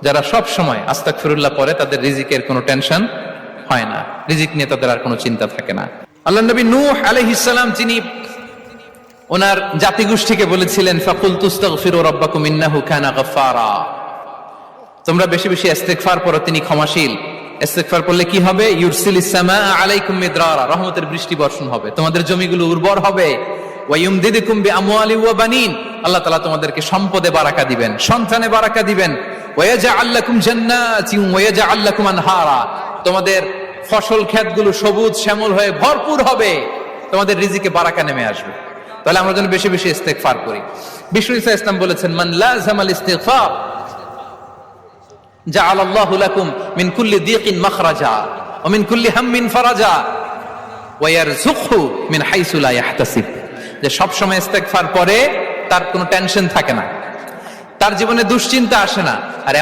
যারা সব সময় আস্তাগফিরুল্লাহ পড়ে তাদের রিজিকের কোনো টেনশন হয় না, রিজিক নিয়ে তাদের আর কোনো চিন্তা থাকে না। আল্লাহ নবী নূহ আলাইহিস সালাম যিনি ওনার জাতিগোষ্ঠীকে বলেছিলেন ফাকুলতু আস্তাগফিরু রাব্বাকুম ইন্নাহু কানা গাফফারা, তোমরা বেশি বেশি ইস্তেগফার পড়ো, তিনি ক্ষমাশীল। ইস্তেগফার পড়লে কি হবে? ইউরসিলিস সামাআ আলাইকুম মিদরারা, রহমতের বৃষ্টি বর্ষণ হবে, তোমাদের জমিগুলো উর্বর হবে। ওয়া ইউমদিদুকুম বিআমওয়ালি ওয়া বানিন, আল্লাহ তাআলা তোমাদেরকে সম্পদে বারাকা দিবেন, সন্তানে বারাকা দিবেন। ওয়া ইয়াজআল লাকুম জান্নাতিন ওয়া ইয়াজআল লাকুম আনহারা, তোমাদের ফসল ক্ষেতগুলো সবুজ শ্যামল হয়ে ভরপুর হবে, তোমাদের রিজিকে বারাকা নেমে আসবে। তাহলে আমরা যেন বেশি বেশি ইস্তেগফার করি। বিষ্ণু ঈসা ইসলাম বলেছেন মান লাযামাল ইস্তিগফার জাআলাল্লাহু লাকুম মিন কুল্লি দিকিন মাখরাজা ওয়া মিন কুল্লি হাম্মিন ফারাজা ওয়া ইয়ারযুকহু মিন হাইসু লা ইয়াহতাসিব, যে সব সময় ইস্তেগফার পড়ে তার কোনো টেনশন থাকে না, তার জীবনে দুশ্চিন্তা আসে না। আর